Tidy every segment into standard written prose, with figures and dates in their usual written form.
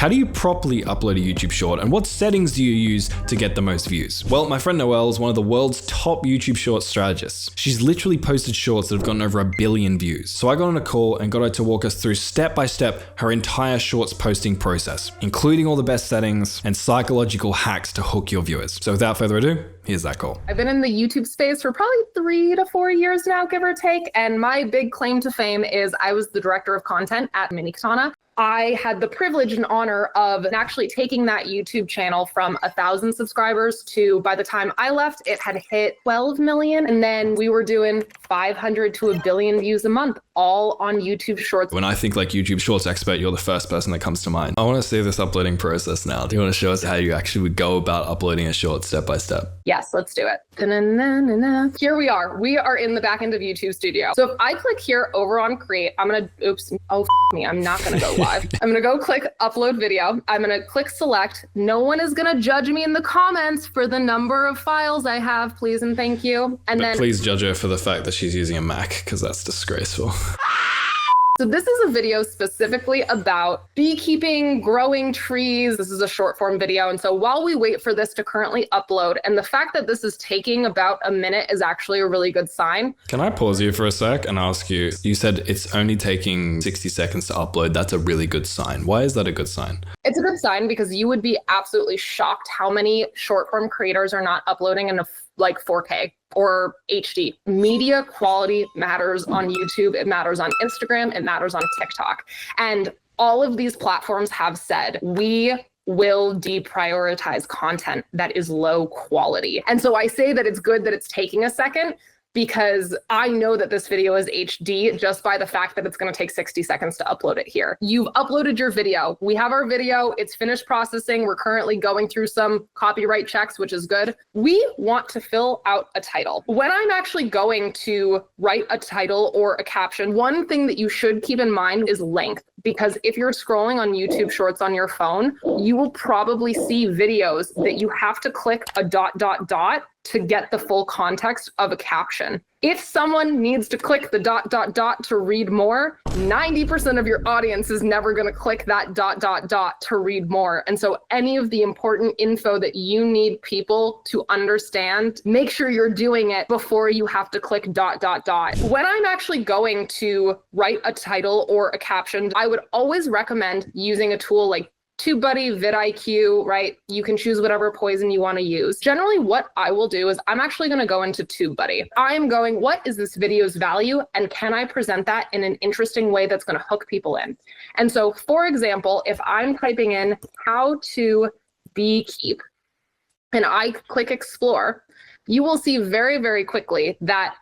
How do you properly upload a YouTube short, and what settings do you use to get the most views? Well, my friend Noelle is one of the world's top YouTube short strategists. She's literally posted shorts that have gotten over 1 billion views. So I got on a call and got her to walk us through step by step her entire shorts posting process, including all the best settings and psychological hacks to hook your viewers. So without further ado, here's that call. I've been in the YouTube space for probably 3 to 4 years now, give or take. And my big claim to fame is I was the director of content at Minikatana. I had the privilege and honor of actually taking that YouTube channel from 1,000 subscribers to, by the time I left, it had hit 12 million. And then we were doing 500 to 1 billion views a month, all on YouTube Shorts. When I think like YouTube Shorts expert, you're the first person that comes to mind. I want to see this uploading process now. Do you want to show us how you actually would go about uploading a short step by step? Yes, let's do it. Here we are. We are in the back end of YouTube Studio. So if I click here over on create, I'm going to, I'm not going to go live. I'm going to go click upload video. I'm going to click select. No one is going to judge me in the comments for the number of files I have, please and thank you. And then please judge her for the fact that she's using a Mac, because that's disgraceful. So this is a video specifically about beekeeping, growing trees. This is a short form video. And so while we wait for this to currently upload, and the fact that this is taking about a minute is actually a really good sign. Can I pause you for a sec and ask you, you said it's only taking 60 seconds to upload. That's a really good sign. Why is that a good sign? It's a good sign because you would be absolutely shocked how many short form creators are not uploading in like 4K or HD. Media quality matters on YouTube. It matters on Instagram. It matters on TikTok. And all of these platforms have said, we will deprioritize content that is low quality. And so I say that it's good that it's taking a second, because I know that this video is HD just by the fact that it's going to take 60 seconds to upload it here. You've uploaded your video. We have our video. It's finished processing. We're currently going through some copyright checks, which is good. We want to fill out a title. When I'm actually going to write a title or a caption, one thing that you should keep in mind is length. Because if you're scrolling on YouTube Shorts on your phone, you will probably see videos that you have to click a ... to get the full context of a caption. If someone needs to click the ... to read more, 90% of your audience is never going to click that ... to read more. And so any of the important info that you need people to understand, make sure you're doing it before you have to click ... When I'm actually going to write a title or a caption, I would always recommend using a tool like TubeBuddy, vidIQ, right? You can choose whatever poison you want to use. Generally, what I will do is I'm actually going to go into TubeBuddy. I'm going, what is this video's value? And can I present that in an interesting way that's going to hook people in? And so, for example, if I'm typing in how to beekeep and I click explore, you will see very, very quickly that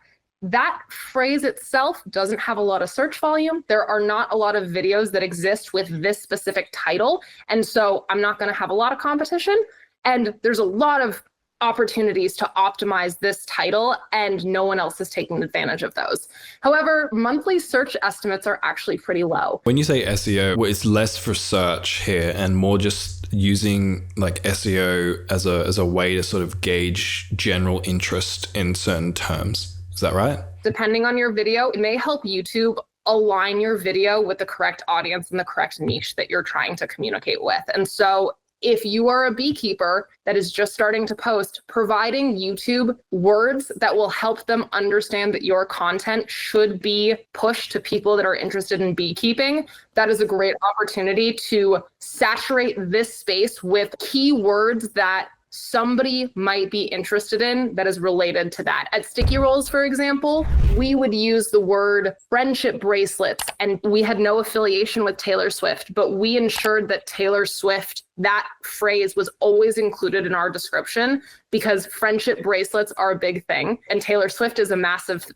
that phrase itself doesn't have a lot of search volume. There are not a lot of videos that exist with this specific title. And so I'm not going to have a lot of competition. And there's a lot of opportunities to optimize this title, and no one else is taking advantage of those. However, monthly search estimates are actually pretty low. When you say SEO, well, it's less for search here and more just using like SEO as a way to sort of gauge general interest in certain terms. Is that right? Depending on your video, it may help YouTube align your video with the correct audience and the correct niche that you're trying to communicate with. And so if you are a beekeeper that is just starting to post, providing YouTube words that will help them understand that your content should be pushed to people that are interested in beekeeping, that is a great opportunity to saturate this space with keywords that somebody might be interested in that is related to that. At Sticky Rolls, for example, we would use the word friendship bracelets, and we had no affiliation with Taylor Swift, but we ensured that Taylor Swift, that phrase was always included in our description because friendship bracelets are a big thing. And Taylor Swift is a massive,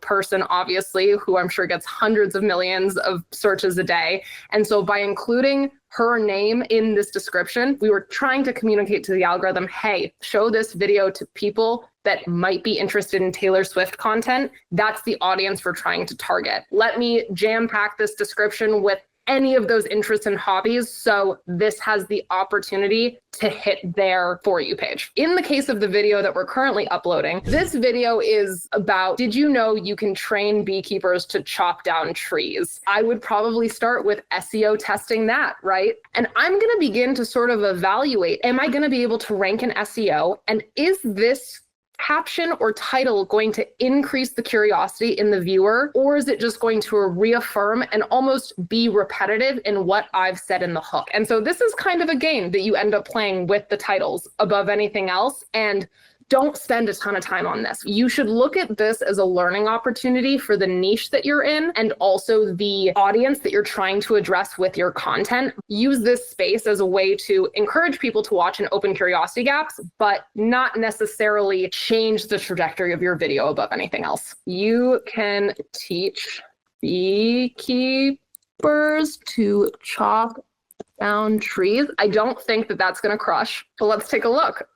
person, obviously, who I'm sure gets hundreds of millions of searches a day. And so by including her name in this description, we were trying to communicate to the algorithm, hey, show this video to people that might be interested in Taylor Swift content. That's the audience we're trying to target. Let me jam pack this description with any of those interests and hobbies. So this has the opportunity to hit their For You page. In the case of the video that we're currently uploading, this video is about, did you know you can train beekeepers to chop down trees? I would probably start with SEO testing that, right? And I'm going to begin to sort of evaluate, am I going to be able to rank in SEO? And is this caption or title going to increase the curiosity in the viewer, or is it just going to reaffirm and almost be repetitive in what I've said in the hook? And so this is kind of a game that you end up playing with the titles above anything else. And don't spend a ton of time on this. You should look at this as a learning opportunity for the niche that you're in and also the audience that you're trying to address with your content. Use this space as a way to encourage people to watch and open curiosity gaps, but not necessarily change the trajectory of your video above anything else. You can teach beekeepers to chop down trees. I don't think that that's going to crush, but let's take a look.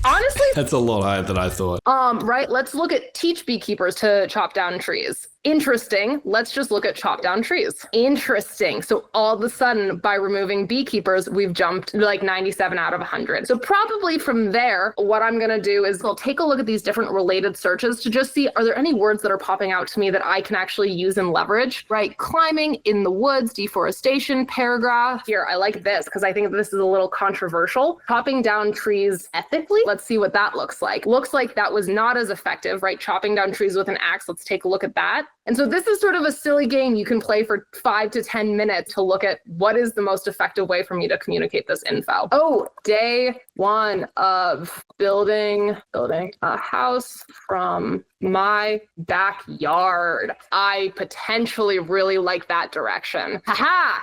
Honestly, that's a lot higher than I thought. Right. Let's look at teach beekeepers to chop down trees. Interesting. Let's just look at chop down trees. Interesting. So all of a sudden, by removing beekeepers, we've jumped like 97 out of 100. So probably from there, what I'm going to do is I'll take a look at these different related searches to just see, are there any words that are popping out to me that I can actually use and leverage, right? Climbing, in the woods, deforestation, paragraph. Here, I like this because I think this is a little controversial. Chopping down trees ethically. Let's see what that looks like. Looks like that was not as effective, right? Chopping down trees with an axe. Let's take a look at that. And so this is sort of a silly game you can play for 5 to 10 minutes to look at what is the most effective way for me to communicate this info. Oh, day 1 of building a house from my backyard. I potentially really like that direction. Haha,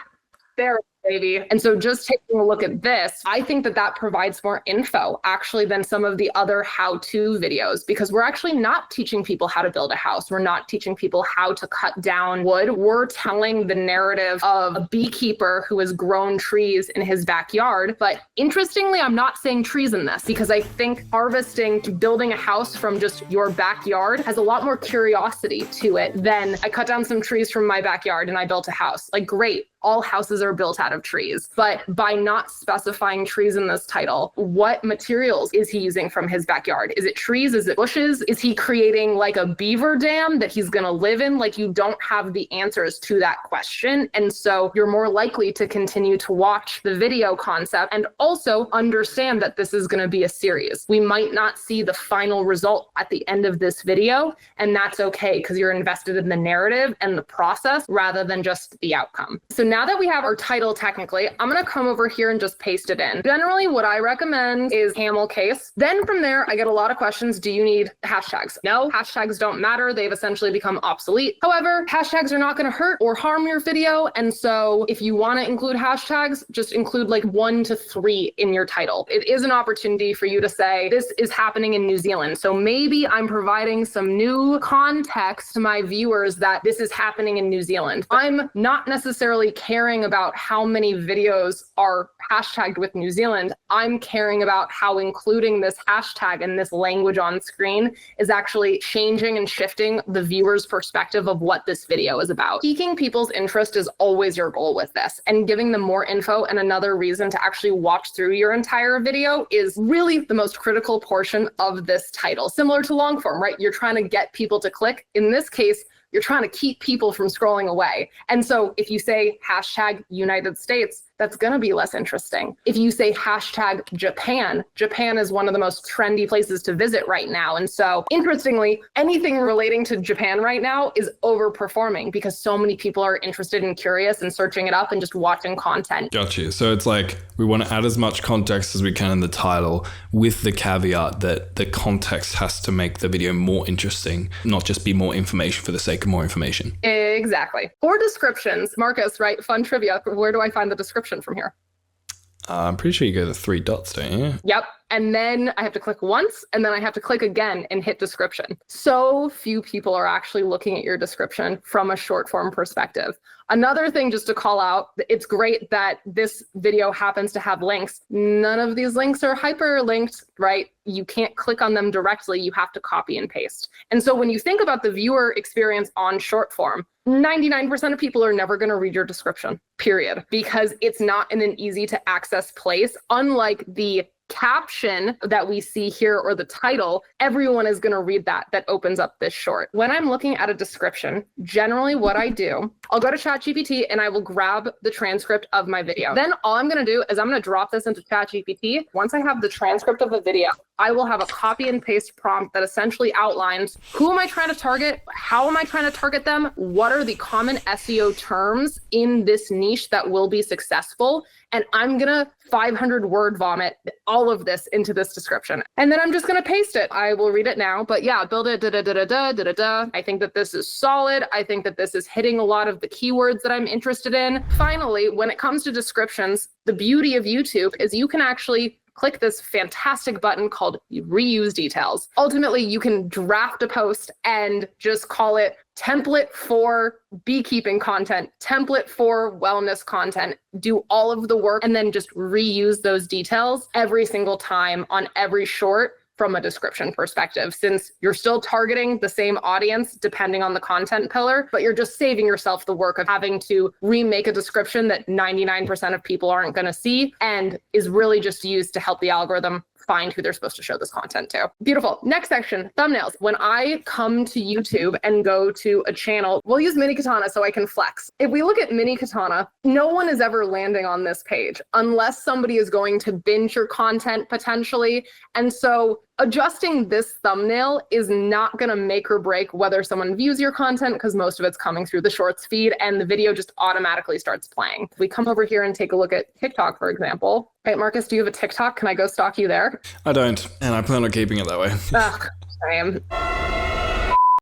there. Baby. And so just taking a look at this, I think that that provides more info actually than some of the other how-to videos, because we're actually not teaching people how to build a house. We're not teaching people how to cut down wood. We're telling the narrative of a beekeeper who has grown trees in his backyard. But interestingly, I'm not saying trees in this because I think harvesting, building a house from just your backyard has a lot more curiosity to it than I cut down some trees from my backyard and I built a house. Like, great. All houses are built out of trees, but by not specifying trees in this title, what materials is he using from his backyard? Is it trees? Is it bushes? Is he creating like a beaver dam that he's going to live in? Like, you don't have the answers to that question. And so you're more likely to continue to watch the video concept and also understand that this is going to be a series. We might not see the final result at the end of this video, and that's okay because you're invested in the narrative and the process rather than just the outcome. So now that we have our title technically, I'm going to come over here and just paste it in. Generally, what I recommend is camel case. Then from there, I get a lot of questions. Do you need hashtags? No, hashtags don't matter. They've essentially become obsolete. However, hashtags are not going to hurt or harm your video. And so if you want to include hashtags, just include like 1 to 3 in your title. It is an opportunity for you to say, this is happening in New Zealand. So maybe I'm providing some new context to my viewers that this is happening in New Zealand. I'm not necessarily caring about how many videos are hashtagged with New Zealand. I'm caring about how including this hashtag and this language on screen is actually changing and shifting the viewer's perspective of what this video is about. Piquing people's interest is always your goal with this, and giving them more info and another reason to actually watch through your entire video is really the most critical portion of this title. Similar to long form, right? You're trying to get people to click. In this case, you're trying to keep people from scrolling away. And so if you say hashtag United States, that's going to be less interesting. If you say hashtag Japan, Japan is one of the most trendy places to visit right now. And so interestingly, anything relating to Japan right now is overperforming because so many people are interested and curious and searching it up and just watching content. Gotcha. So it's like we want to add as much context as we can in the title with the caveat that the context has to make the video more interesting, not just be more information for the sake of more information. Exactly. Or descriptions. Marcus, right? Fun trivia. Where do I find the description from here? I'm pretty sure you go to 3 dots, don't you? Yep. And then I have to click once, and then I have to click again and hit description. So few people are actually looking at your description from a short form perspective. Another thing just to call out, it's great that this video happens to have links. None of these links are hyperlinked, right? You can't click on them directly. You have to copy and paste. And so when you think about the viewer experience on short form, 99% of people are never going to read your description, period, because it's not in an easy to access place. Unlike the caption that we see here or the title, everyone is going to read that opens up this short. When I'm looking at a description, generally what I do, I'll go to ChatGPT and I will grab the transcript of my video. Then all I'm going to do is I'm going to drop this into ChatGPT. Once I have the transcript of the video, I will have a copy and paste prompt that essentially outlines who am I trying to target, how am I trying to target them, what are the common SEO terms in this niche that will be successful, and I'm gonna 500 word vomit all of this into this description. And then I'm just gonna paste it. I will read it now, but yeah, build it, da-da-da-da-da-da-da. I think that this is solid. I think that this is hitting a lot of the keywords that I'm interested in. Finally, when it comes to descriptions, the beauty of YouTube is you can actually click this fantastic button called reuse details. Ultimately, you can draft a post and just call it template for beekeeping content, template for wellness content, do all of the work, and then just reuse those details every single time on every short from a description perspective, since you're still targeting the same audience depending on the content pillar, but you're just saving yourself the work of having to remake a description that 99% of people aren't going to see and is really just used to help the algorithm find who they're supposed to show this content to. Beautiful. Next section, thumbnails. When I come to YouTube and go to a channel, we'll use Mini Katana so I can flex. If we look at Mini Katana, no one is ever landing on this page unless somebody is going to binge your content potentially. And so adjusting this thumbnail is not going to make or break whether someone views your content, because most of it's coming through the shorts feed and the video just automatically starts playing. If we come over here and take a look at TikTok, for example. Right, Marcus, do you have a TikTok? Can I go stalk you there? I don't, and I plan on keeping it that way. Ugh, same.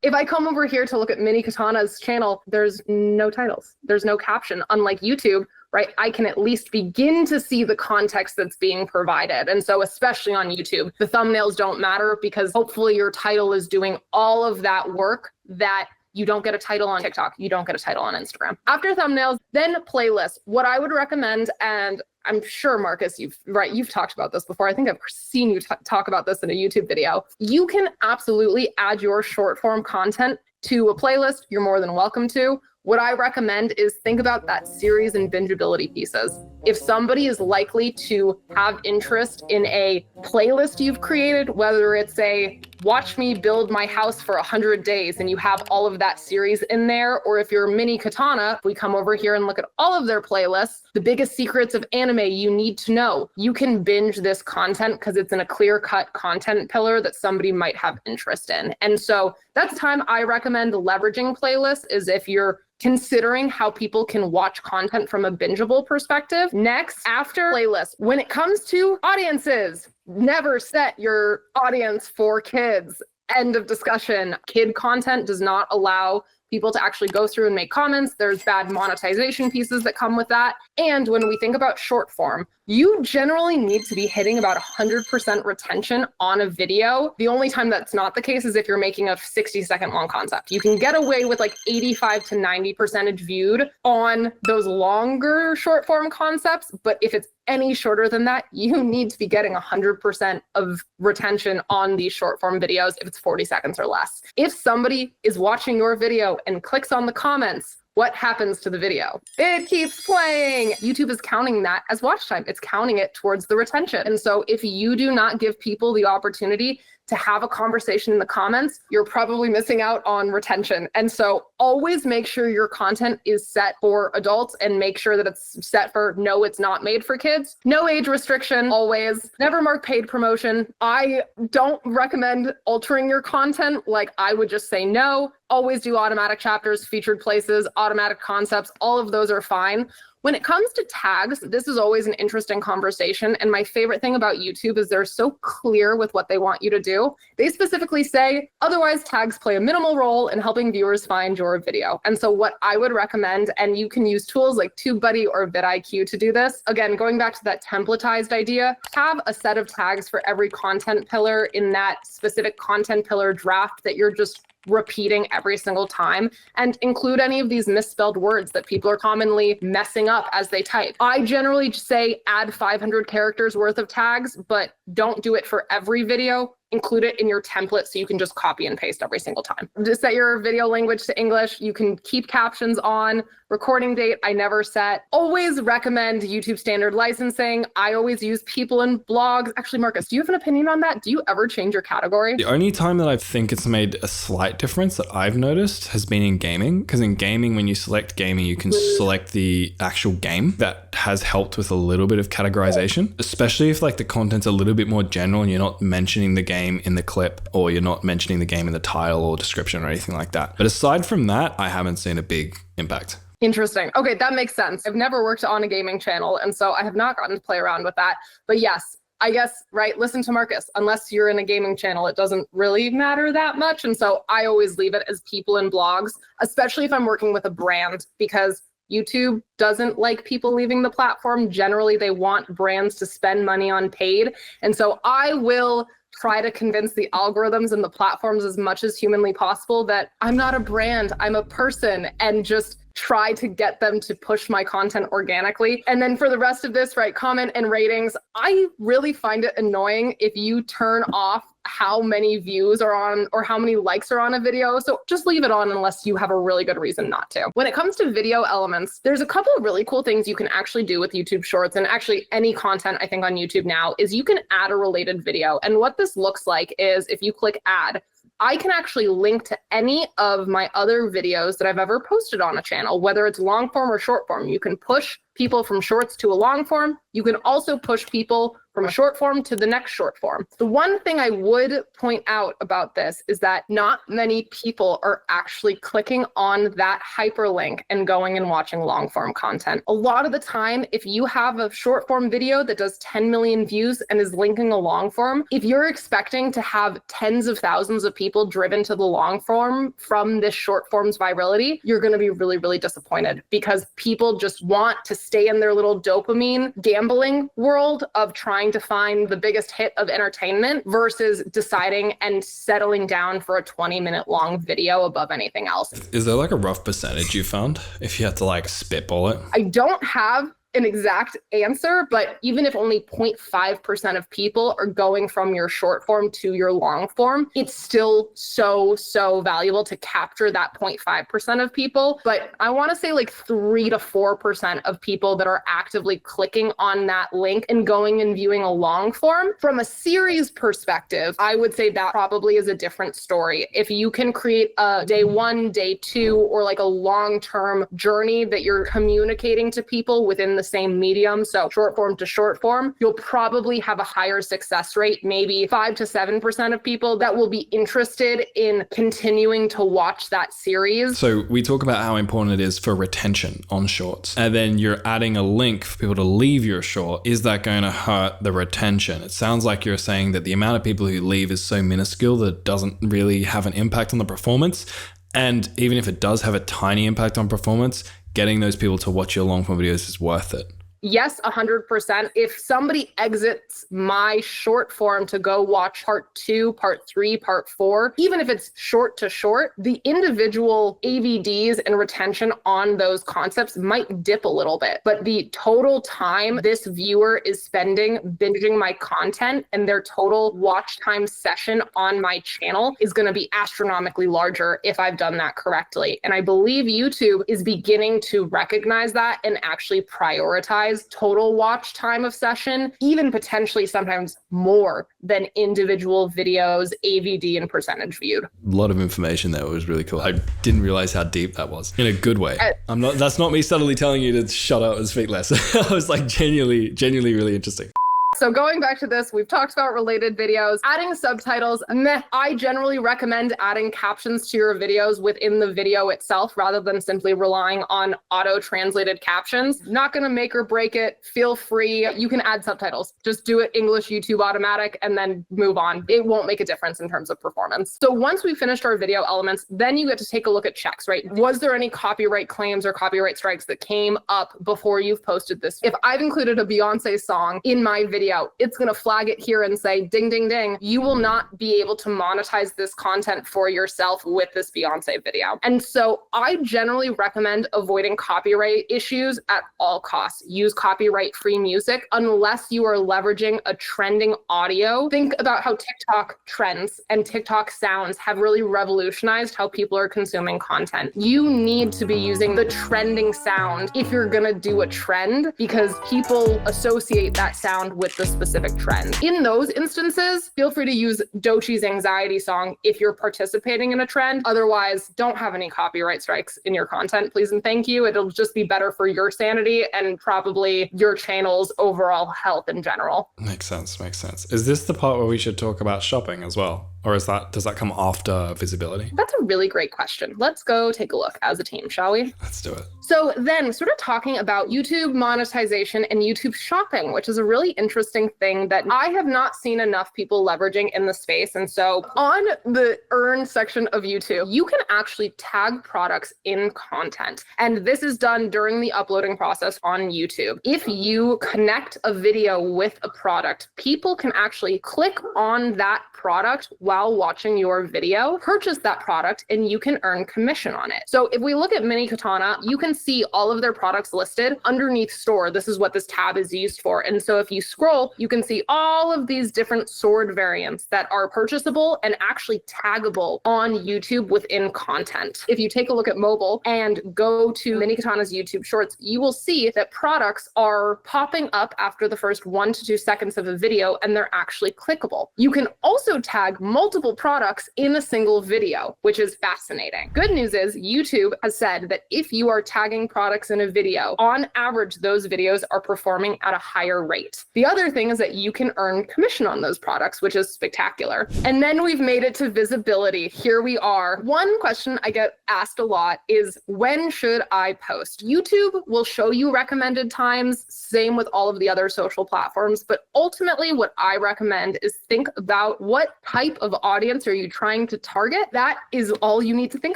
If I come over here to look at Mini Katana's channel, there's no titles. There's no caption. Unlike YouTube, right? I can at least begin to see the context that's being provided. And so especially on YouTube, the thumbnails don't matter because hopefully your title is doing all of that work that you don't get a title on TikTok. You don't get a title on Instagram. After thumbnails, then playlists. What I would recommend, and I'm sure, Marcus, you've talked about this before. I think I've seen you talk about this in a YouTube video. You can absolutely add your short form content to a playlist. You're more than welcome to. What I recommend is think about that series and bingeability pieces. If somebody is likely to have interest in a playlist you've created, whether it's a watch me build my house for 100 days and you have all of that series in there, or if you're Mini Katana, if we come over here and look at all of their playlists, the biggest secrets of anime you need to know, you can binge this content because it's in a clear-cut content pillar that somebody might have interest in. And so that's the time I recommend leveraging playlists, is if you're considering how people can watch content from a bingeable perspective. Next, after playlists, when it comes to audiences, never set your audience for kids. End of discussion. Kid content does not allow people to actually go through and make comments. There's bad monetization pieces that come with that. And when we think about short form, you generally need to be hitting about 100% retention on a video. The only time that's not the case is if you're making a 60-second long concept. You can get away with like 85 to 90% viewed on those longer short form concepts. But if it's any shorter than that, you need to be getting 100% of retention on these short form videos if it's 40 seconds or less. If somebody is watching your video and clicks on the comments, what happens to the video? It keeps playing. YouTube is counting that as watch time. It's counting it towards the retention. And so if you do not give people the opportunity to have a conversation in the comments, you're probably missing out on retention. And so always make sure your content is set for adults and make sure that it's set for no, it's not made for kids. No age restriction, always. Never mark paid promotion. I don't recommend altering your content. Like, I would just say no. Always do automatic chapters, featured places, automatic concepts. All of those are fine. When it comes to tags, this is always an interesting conversation. And my favorite thing about YouTube is they're so clear with what they want you to do. They specifically say, otherwise tags play a minimal role in helping viewers find your video. And so what I would recommend, and you can use tools like TubeBuddy or vidIQ to do this. Again, going back to that templatized idea, have a set of tags for every content pillar in that specific content pillar draft that you're just repeating every single time, and include any of these misspelled words that people are commonly messing up as they type. I generally say add 500 characters worth of tags, but don't do it for every video. include it in your template so you can just copy and paste every single time. Just set your video language to English. You can keep captions on. Recording date, I never set. Always recommend YouTube standard licensing. I always use people in blogs. Actually, Marcus, do you have an opinion on that? Do you ever change your category? The only time that I think it's made a slight difference that I've noticed has been in gaming. Because in gaming, when you select gaming, you can select the actual game. That has helped with a little bit of categorization, especially if like the content's a little bit more general and you're not mentioning the game in the clip, or you're not mentioning the game in the title or description or anything like that. But aside from that, I haven't seen a big impact. Interesting. Okay, that makes sense. I've never worked on a gaming channel, and so I have not gotten to play around with that. But yes, I guess, right, listen to Marcus. Unless you're in a gaming channel, it doesn't really matter that much. And so I always leave it as people in blogs, especially if I'm working with a brand, because YouTube doesn't like people leaving the platform. Generally, they want brands to spend money on paid. And so I will try to convince the algorithms and the platforms as much as humanly possible that I'm not a brand, I'm a person, and just try to get them to push my content organically. And then for the rest of this, right, comment and ratings, I really find it annoying if you turn off how many views are on or how many likes are on a video. So just leave it on unless you have a really good reason not to. When it comes to video elements, there's a couple of really cool things you can actually do with YouTube Shorts, and actually any content I think on YouTube now, is you can add a related video. And what this looks like is if you click add, I can actually link to any of my other videos that I've ever posted on a channel, whether it's long form or short form. You can push people from shorts to a long form. You can also push people from a short form to the next short form. The one thing I would point out about this is that not many people are actually clicking on that hyperlink and going and watching long form content. A lot of the time, if you have a short form video that does 10 million views and is linking a long form, if you're expecting to have tens of thousands of people driven to the long form from this short form's virality, you're going to be really, really disappointed, because people just want to stay in their little dopamine gambling world of trying to find the biggest hit of entertainment versus deciding and settling down for a 20-minute long video above anything else. Is there like a rough percentage you found if you had to like spitball it? I don't have an exact answer, but even if only 0.5% of people are going from your short form to your long form, it's still so valuable to capture that 0.5% of people. But I want to say like 3 to 4% of people that are actively clicking on that link and going and viewing a long form. From a series perspective, I would say that probably is a different story. If you can create a day 1, day 2, or like a long-term journey that you're communicating to people within the same medium, so short form to short form, you'll probably have a higher success rate, maybe 5 to 7% of people that will be interested in continuing to watch that series. So we talk about how important it is for retention on shorts, and then you're adding a link for people to leave your short. Is that going to hurt the retention? It sounds like you're saying that the amount of people who leave is so minuscule that it doesn't really have an impact on the performance. And even if it does have a tiny impact on performance, getting those people to watch your long form videos is worth it. Yes, 100%. If somebody exits my short form to go watch part 2, part 3, part 4, even if it's short to short, the individual AVDs and retention on those concepts might dip a little bit. But the total time this viewer is spending binging my content and their total watch time session on my channel is going to be astronomically larger if I've done that correctly. And I believe YouTube is beginning to recognize that and actually prioritize total watch time of session, even potentially sometimes more than individual videos, AVD, and percentage viewed. A lot of information there was really cool. I didn't realize how deep that was in a good way. That's not me subtly telling you to shut up and speak less. I was like genuinely really interesting. So going back to this, we've talked about related videos, adding subtitles. Meh. I generally recommend adding captions to your videos within the video itself rather than simply relying on auto-translated captions. Not going to make or break it. Feel free. You can add subtitles. Just do it English, YouTube automatic, and then move on. It won't make a difference in terms of performance. So once we finished our video elements, then you get to take a look at checks, right? Was there any copyright claims or copyright strikes that came up before you've posted this? If I've included a Beyonce song in my video video, it's going to flag it here and say, ding, ding, ding. You will not be able to monetize this content for yourself with this Beyonce video. And so I generally recommend avoiding copyright issues at all costs. Use copyright-free music unless you are leveraging a trending audio. Think about how TikTok trends and TikTok sounds have really revolutionized how people are consuming content. You need to be using the trending sound if you're gonna do a trend, because people associate that sound with the specific trend. In those instances, feel free to use Doechie's Anxiety song if you're participating in a trend. Otherwise, don't have any copyright strikes in your content, please and thank you. It'll just be better for your sanity and probably your channel's overall health in general. Makes sense, makes sense. Is this the part where we should talk about shopping as well? Or does that come after visibility? That's a really great question. Let's go take a look as a team, shall we? Let's do it. So then sort of talking about YouTube monetization and YouTube shopping, which is a really interesting thing that I have not seen enough people leveraging in the space. And so on the earn section of YouTube, you can actually tag products in content. And this is done during the uploading process on YouTube. If you connect a video with a product, people can actually click on that product while watching your video, purchase that product, and you can earn commission on it. So if we look at Mini Katana, you can see all of their products listed underneath store. This is what this tab is used for. And so if you scroll, you can see all of these different sword variants that are purchasable and actually taggable on YouTube within content. If you take a look at mobile and go to Mini Katana's YouTube Shorts, you will see that products are popping up after the first 1 to 2 seconds of a video, and they're actually clickable. You can also tag multiple products in a single video, which is fascinating. Good news is YouTube has said that if you are tagging products in a video, on average, those videos are performing at a higher rate. The other thing is that you can earn commission on those products, which is spectacular. And then we've made it to visibility. Here we are. One question I get asked a lot is, when should I post? YouTube will show you recommended times, same with all of the other social platforms, but ultimately what I recommend is think about what type of audience are you trying to target. That is all you need to think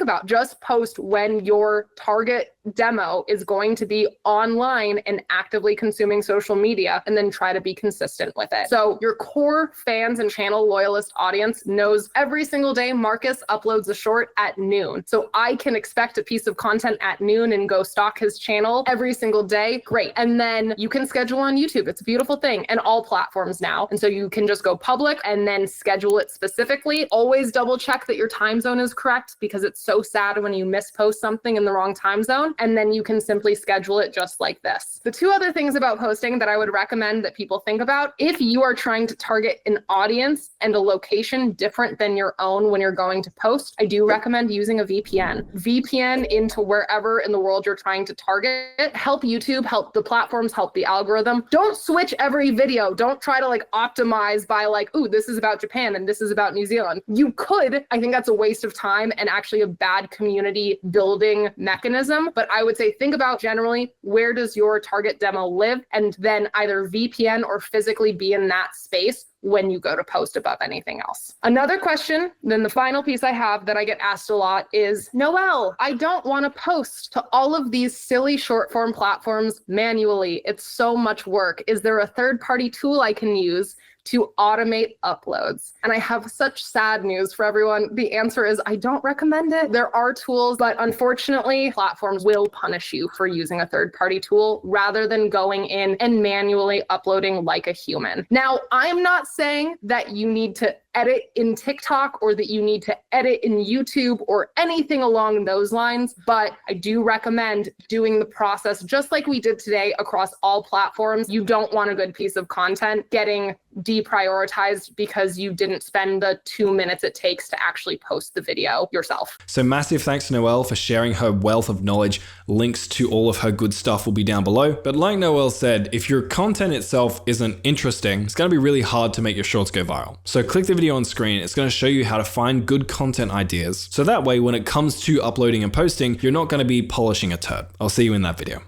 about. Just post when your target demo is going to be online and actively consuming social media, and then try to be consistent with it. So your core fans and channel loyalist audience knows every single day Marcus uploads a short at noon. So I can expect a piece of content at noon and go stalk his channel every single day. Great. And then you can schedule on YouTube. It's a beautiful thing, and all platforms now. And so you can just go public and then schedule it specifically. Always double check that your time zone is correct, because it's so sad when you mispost something in the wrong time zone. And then you can simply schedule it just like this. The two other things about posting that I would recommend that people think about, if you are trying to target an audience and a location different than your own when you're going to post, I do recommend using a VPN. VPN into wherever in the world you're trying to target. Help YouTube, help the platforms, help the algorithm. Don't switch every video. Don't try to optimize by ooh, this is about Japan and this is about New Zealand. You could. I think that's a waste of time and actually a bad community building mechanism. But I would say think about generally, where does your target demo live, and then either VPN or physically be in that space when you go to post above anything else. Another question, then the final piece I have that I get asked a lot is, Noelle, I don't want to post to all of these silly short form platforms manually. It's so much work. Is there a third-party tool I can use to automate uploads? And I have such sad news for everyone. The answer is I don't recommend it. There are tools, but unfortunately, platforms will punish you for using a third-party tool rather than going in and manually uploading like a human. Now, I'm not saying that you need to edit in TikTok or that you need to edit in YouTube or anything along those lines, but I do recommend doing the process just like we did today across all platforms. You don't want a good piece of content getting deprioritized because you didn't spend the 2 minutes it takes to actually post the video yourself. So massive thanks to Noelle for sharing her wealth of knowledge. Links to all of her good stuff will be down below. But like Noelle said, if your content itself isn't interesting, it's going to be really hard to make your shorts go viral. So click the video on screen. It's going to show you how to find good content ideas. So that way, when it comes to uploading and posting, you're not going to be polishing a turd. I'll see you in that video.